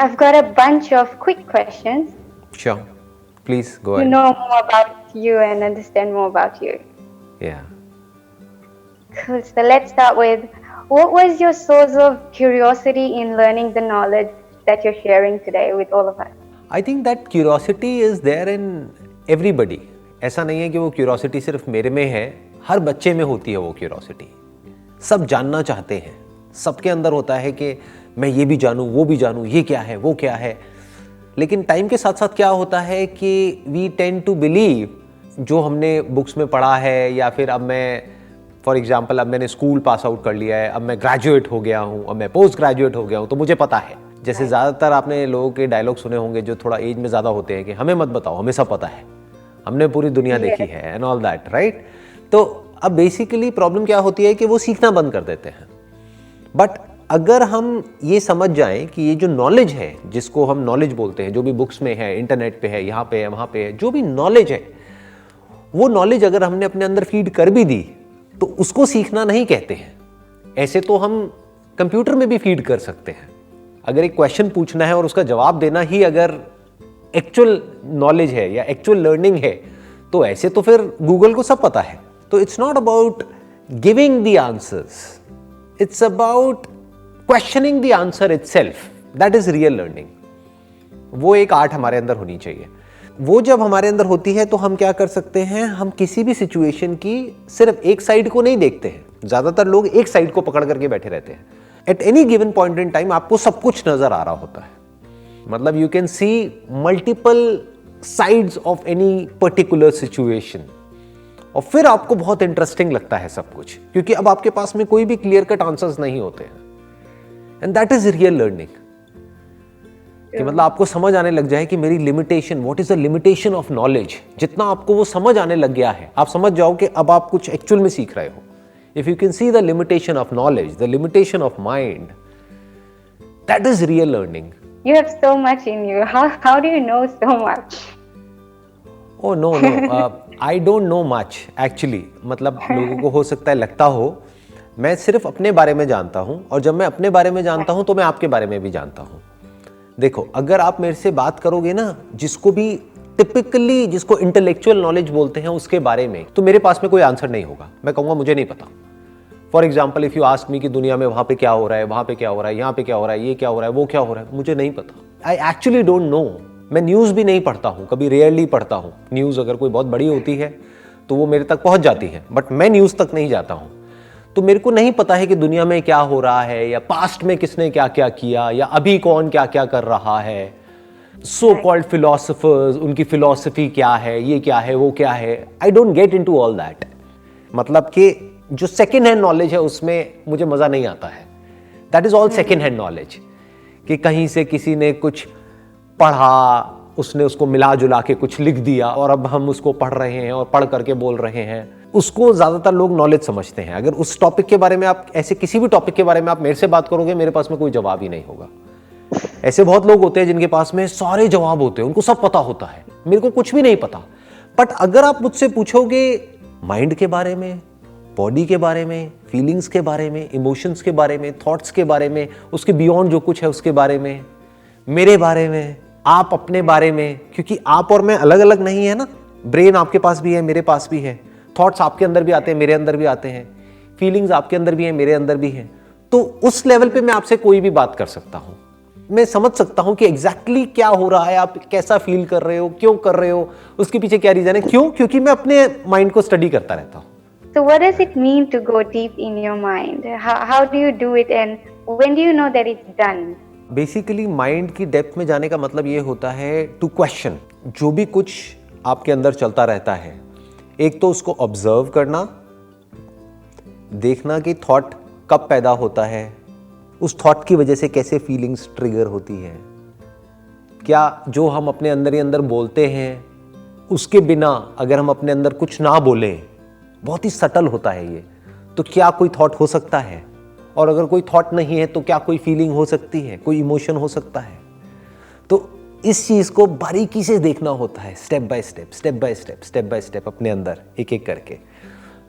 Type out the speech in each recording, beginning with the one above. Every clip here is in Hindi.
I've got a bunch of quick questions Sure. Please go to ahead. know more about you and understand more about you. Yeah. Cool. So let's start with, what was your source of curiosity in learning the knowledge that you're sharing today with all of us? I think that curiosity is there in everybody. ऐसा नहीं है कि वो curiosity सिर्फ मेरे में है, हर बच्चे में होती है वो curiosity. सब जानना चाहते हैं, सबके अंदर होता है कि मैं ये भी जानूँ, वो भी जानूँ, ये क्या है, वो क्या है. लेकिन टाइम के साथ साथ क्या होता है कि वी टेंड टू बिलीव जो हमने बुक्स में पढ़ा है, या फिर अब मैं फॉर एग्जाम्पल अब मैंने स्कूल पास आउट कर लिया है, अब मैं ग्रेजुएट हो गया हूँ, अब मैं पोस्ट ग्रेजुएट हो गया हूँ, तो मुझे पता है. जैसे ज़्यादातर आपने लोगों के डायलॉग सुने होंगे जो थोड़ा एज में ज़्यादा होते हैं कि हमें मत बताओ, हमें सब पता है, हमने पूरी दुनिया देखी है एंड ऑल दैट, राइट. तो अब बेसिकली प्रॉब्लम क्या होती है कि वो सीखना बंद कर देते हैं. बट अगर हम ये समझ जाएं कि ये जो नॉलेज है, जिसको हम नॉलेज बोलते हैं, जो भी बुक्स में है, इंटरनेट पे है, यहाँ पे है, वहाँ पे है, जो भी नॉलेज है, वो नॉलेज अगर हमने अपने अंदर फीड कर भी दी तो उसको सीखना नहीं कहते हैं. ऐसे तो हम कंप्यूटर में भी फीड कर सकते हैं. अगर एक क्वेश्चन पूछना है और उसका जवाब देना ही अगर एक्चुअल नॉलेज है या एक्चुअल लर्निंग है, तो ऐसे तो फिर गूगल को सब पता है. तो it's not about giving the answers, it's about questioning the answer itself. That is real learning. वो एक आर्ट हमारे अंदर होनी चाहिए. वो जब हमारे अंदर होती है तो हम क्या कर सकते हैं, हम किसी भी सिचुएशन की सिर्फ एक साइड को नहीं देखते हैं. ज्यादातर लोग एक साइड को पकड़ करके बैठे रहते हैं. At any given point in time आपको सब कुछ नजर आ रहा होता है. मतलब you can see multiple sides of any particular situation, और फिर आपको बहुत इंटरेस्टिंग लगता है सब कुछ, क्योंकि अब आपके पास में कोई भी क्लियर कट आंसर्स नहीं होते हैं. And that is real learning. कि मतलब आपको समझ आने लग जाए कि मेरी limitation, what is the limitation of knowledge. जितना आपको वो समझ आने लग गया है, आप समझ जाओ कि अब आप कुछ एक्चुअल में सीख रहे हो. If you can see the limitation of knowledge, the limitation of mind, that is real learning. You have so much in you. How do you know so much? Oh no, I don't know much actually. मतलब लोगों को हो सकता है लगता हो मैं सिर्फ अपने बारे में जानता हूँ, और जब मैं अपने बारे में जानता हूँ तो मैं आपके बारे में भी जानता हूँ. देखो, अगर आप मेरे से बात करोगे ना, जिसको भी टिपिकली जिसको इंटेलेक्चुअल नॉलेज बोलते हैं उसके बारे में, तो मेरे पास में कोई आंसर नहीं होगा. मैं कहूँगा मुझे नहीं पता. For example if you ask me कि दुनिया में वहाँ पे क्या हो रहा है, वहाँ पे क्या हो रहा है, यहाँ पे क्या हो रहा है, ये क्या हो रहा है, वो क्या हो रहा है, मुझे नहीं पता. I actually don't know. मैं न्यूज़ भी नहीं पढ़ता हूँ, कभी रेयरली पढ़ता हूँ. न्यूज़ अगर कोई बहुत बड़ी होती है तो वो मेरे तक पहुँच जाती है, बट मैं न्यूज़ तक नहीं जाता हूँ. तो मेरे को नहीं पता है कि दुनिया में क्या हो रहा है, या पास्ट में किसने क्या क्या किया, या अभी कौन क्या क्या कर रहा है. सो कॉल्ड फिलोसफर्स, उनकी फिलॉसफी क्या है, ये क्या है, वो क्या है. I don't get into all that. मतलब कि जो सेकेंड हैंड नॉलेज है उसमें मुझे मजा नहीं आता है. That is all second hand knowledge. कि कहीं से किसी ने कुछ पढ़ा, उसने उसको मिला जुला के कुछ लिख दिया, और अब हम उसको पढ़ रहे हैं और पढ़ करके बोल रहे हैं. उसको ज्यादातर लोग नॉलेज समझते हैं. अगर उस टॉपिक के बारे में आप, ऐसे किसी भी टॉपिक के बारे में आप मेरे से बात करोगे, मेरे पास में कोई जवाब ही नहीं होगा. ऐसे बहुत लोग होते हैं जिनके पास में सारे जवाब होते हैं, उनको सब पता होता है, मेरे को कुछ भी नहीं पता. बट अगर आप मुझसे पूछोगे माइंड के बारे में, बॉडी के बारे में, फीलिंग्स के बारे में, इमोशंस के बारे में, थॉट्स के बारे में, उसके बियॉन्ड जो कुछ है उसके बारे में, मेरे बारे में, आप अपने बारे में, क्योंकि आप और मैं अलग अलग नहीं है ना. ब्रेन आपके पास भी है, मेरे पास भी है. थॉट्स आपके अंदर भी आते हैं, मेरे अंदर भी आते हैं. फीलिंग्स आपके अंदर भी है, मेरे अंदर भी है. तो उस लेवल पे मैं आपसे कोई भी बात कर सकता हूं. मैं समझ सकता हूं कि एग्जैक्टली क्या हो रहा है, आप कैसा फील कर रहे हो, क्यों कर रहे हो, उसके पीछे क्या रीजन है. क्यों? क्योंकि मैं अपने माइंड को स्टडी करता रहता हूं. So what does it mean to go deep in your mind? How do you do it, and when do you know that it's done? Basically mind की डेप्थ में जाने का मतलब ये होता है टू क्वेश्चन. जो भी कुछ आपके अंदर चलता रहता है, एक तो उसको ऑब्जर्व करना, देखना कि थॉट कब पैदा होता है, उस थॉट की वजह से कैसे फीलिंग्स ट्रिगर होती है, क्या जो हम अपने अंदर ही अंदर बोलते हैं उसके बिना अगर हम अपने अंदर कुछ ना बोलें, बहुत ही सटल होता है ये, तो क्या कोई थॉट हो सकता है, और अगर कोई थॉट नहीं है तो क्या कोई फीलिंग हो सकती है, कोई इमोशन हो सकता है. तो इस चीज को बारीकी से देखना होता है, step by step, step by step, step by step, अपने अंदर एक एक करके,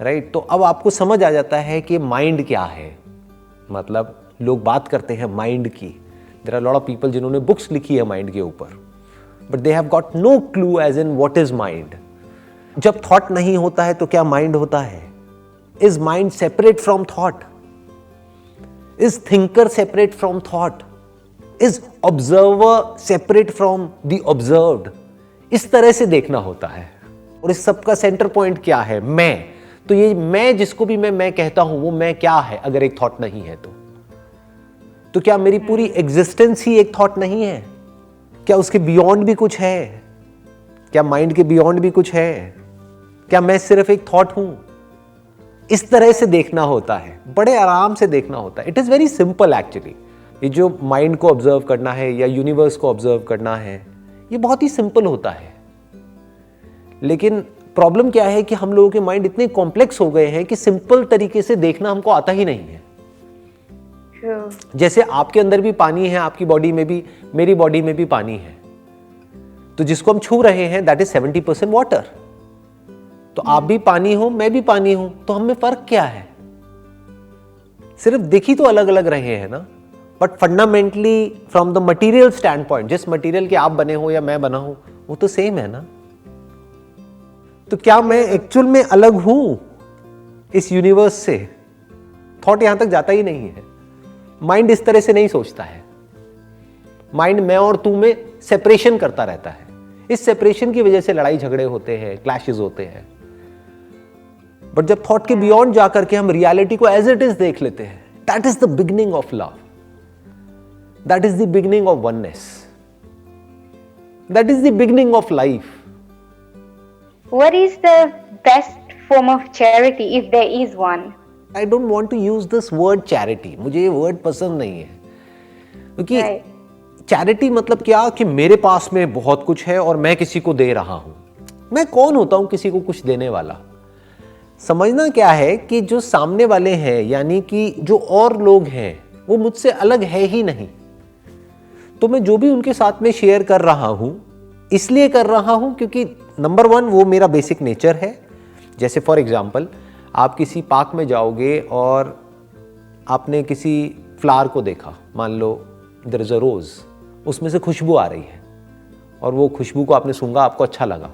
राइट. तो अब आपको समझ आ जाता है कि माइंड क्या है. मतलब लोग बात करते हैं माइंड की, there are lot of people जिन्होंने बुक्स लिखी है माइंड के ऊपर, but they have got no clue as in what is mind. जब थॉट नहीं होता है तो क्या माइंड होता है? Is mind separate from thought? Is thinker separate from thought? Is observer separate from the observed? इस तरह से देखना होता है। और इस सब का सेंटर पॉइंट क्या है? मैं। तो ये मैं जिसको भी मैं कहता हूं, वो मैं क्या है अगर एक थॉट नहीं है तो क्या मेरी पूरी एग्जिस्टेंस ही एक थॉट नहीं है? क्या उसके बियॉन्ड भी कुछ है? क्या माइंड के बियॉन्ड भी कुछ है? क्या मैं सिर्फ एक थॉट हूं? इस तरह से देखना होता है, बड़े आराम से देखना होता है। It is very simple actually. ये जो माइंड को ऑब्जर्व करना है या यूनिवर्स को ऑब्जर्व करना है, ये बहुत ही सिंपल होता है। लेकिन प्रॉब्लम क्या है कि हम लोगों के माइंड इतने कॉम्प्लेक्स हो गए हैं कि सिंपल तरीके से देखना हमको आता ही नहीं है। जैसे आपके अंदर भी पानी है, आपकी बॉडी में भी, मेरी बॉडी में भी पानी है, तो जिसको हम छू रहे हैं दैट इज 70% वाटर। तो आप भी पानी हो, मैं भी पानी हूं, तो हम में फर्क क्या है? सिर्फ दिख ही तो अलग अलग रहे हैं ना, but fundamentally from the material stand point, जिस मटीरियल के आप बने हो या मैं बना हूं, वो तो सेम है ना। तो क्या मैं एक्चुअल में अलग हूं इस यूनिवर्स से? थॉट यहां तक जाता ही नहीं है। माइंड इस तरह से नहीं सोचता है। माइंड मैं और तू में सेपरेशन करता रहता है। इस सेपरेशन की वजह से लड़ाई झगड़े होते हैं, क्लैशेस होते हैं। बट जब थॉट के बियॉन्ड जाकर के हम रियलिटी को एज इट इज देख लेते हैं, that is the beginning of love, that is the beginning of oneness, that is the beginning of life. What is the best form of charity, if there is one? I don't want to use this word charity. मुझे ये वर्ड पसंद नहीं है, क्योंकि चैरिटी मतलब क्या कि मेरे पास में बहुत कुछ है और मैं किसी को दे रहा हूं। मैं कौन होता हूं किसी को कुछ देने वाला? समझना क्या है कि जो सामने वाले हैं, यानी कि जो और लोग हैं, वो मुझसे अलग है ही नहीं। तो मैं जो भी उनके साथ में शेयर कर रहा हूं, इसलिए कर रहा हूं क्योंकि नंबर 1 वो मेरा बेसिक नेचर है। जैसे फॉर एग्जाम्पल, आप किसी पार्क में जाओगे और आपने किसी फ्लावर को देखा, मान लो देयर इज अ रोज, उसमें से खुशबू आ रही है और वो खुशबू को आपने सूंघा, आपको अच्छा लगा।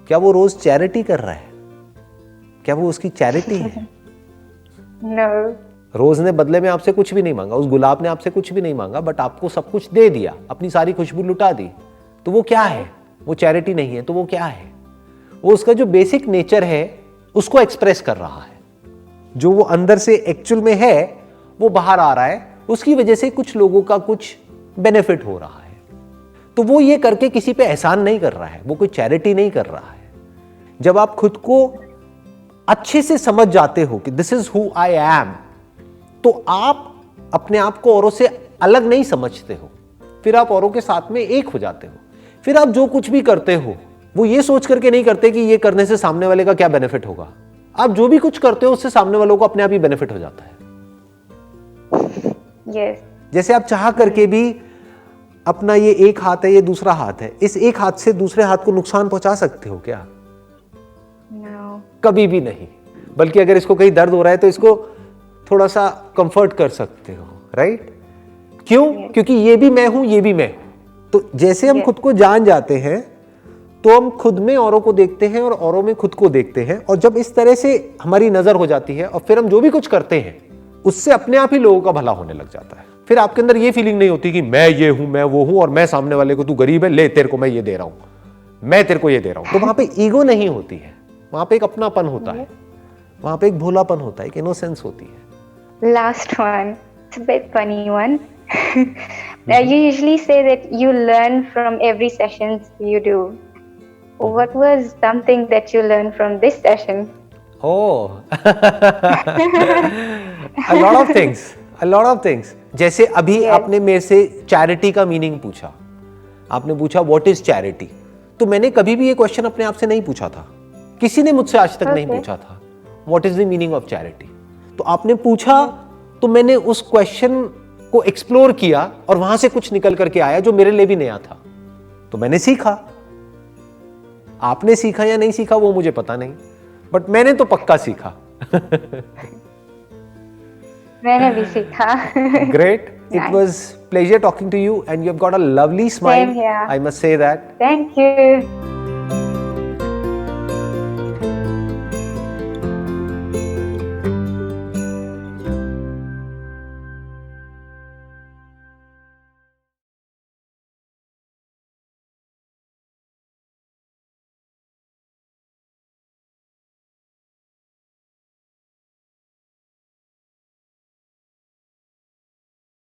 क्या वो रोज चैरिटी कर रहा है? क्या वो उसकी चैरिटी है? No. रोज ने बदले में आपसे कुछ भी नहीं मांगा, उस गुलाब ने आपसे कुछ भी नहीं मांगा, बट आपको सब कुछ दे दिया, अपनी सारी खुशबू लुटा दी। तो वो क्या है? वो चैरिटी नहीं है। तो वो क्या है? वो उसका जो बेसिक नेचर है उसको एक्सप्रेस कर रहा है। जो वो अंदर से एक्चुअल में है वो बाहर आ रहा है, उसकी वजह से कुछ लोगों का कुछ बेनिफिट हो रहा है। तो वो ये करके किसी पे एहसान नहीं कर रहा है, वो कोई चैरिटी नहीं कर रहा है। जब आप खुद को अच्छे से समझ जाते हो कि this is who I am, तो आप अपने आप को औरों से अलग नहीं समझते हो, फिर आप औरों के साथ में एक हो जाते हो। फिर आप जो कुछ भी करते हो वो ये सोच करके नहीं करते कि ये करने से सामने वाले का क्या बेनिफिट होगा। आप जो भी कुछ करते हो उससे सामने वालों को अपने आप ही बेनिफिट हो जाता है। Yes. जैसे आप चाह करके भी अपना ये एक हाथ है, ये दूसरा हाथ है, इस एक हाथ से दूसरे हाथ को नुकसान पहुंचा सकते हो क्या? No. कभी भी नहीं। बल्कि अगर इसको कहीं दर्द हो रहा है तो इसको थोड़ा सा कंफर्ट कर सकते हो, राइट? क्यों? क्योंकि ये भी मैं हूं, ये भी मैं हूं। तो जैसे हम खुद को जान जाते हैं तो हम खुद में औरों को देखते हैं और औरों में खुद को देखते हैं, और जब इस तरह से हमारी नजर हो जाती है और फिर हम जो भी कुछ करते हैं उससे अपने आप ही लोगों का भला होने लग जाता है। फिर आपके अंदर ये फीलिंग नहीं होती कि मैं ये हूं, मैं वो हूं, और मैं सामने वाले को, तू गरीब है, ले तेरे को मैं ये दे रहा हूं, मैं तेरे को ये दे रहा हूं। तो वहां पे ईगो नहीं होती है, वहां पे एक अपनापन होता है, वहां पे एक भोलापन होता है, एक इनोसेंस होती है। Last one. It's a bit funny one. Now you usually say that you learn from every sessions you do. What was something that you learned from this session? Oh, a lot of things, a lot of things. जैसे अभी आपने मेरे से चैरिटी का मीनिंग पूछा, आपने पूछा व्हाट इज चैरिटी, तो मैंने कभी भी ये क्वेश्चन अपने आप से नहीं पूछा था, किसी ने मुझसे आज तक नहीं पूछा था what is the meaning of charity. तो आपने पूछा तो मैंने उस क्वेश्चन को एक्सप्लोर किया और वहां से कुछ निकल करके आया जो मेरे लिए भी नया था, तो मैंने सीखा। आपने सीखा या नहीं सीखा वो मुझे पता नहीं, बट मैंने तो पक्का सीखा। मैंने भी सीखा। Great. It was pleasure talking to you, and you've got a lovely smile. Same here. I must say that. Thank you.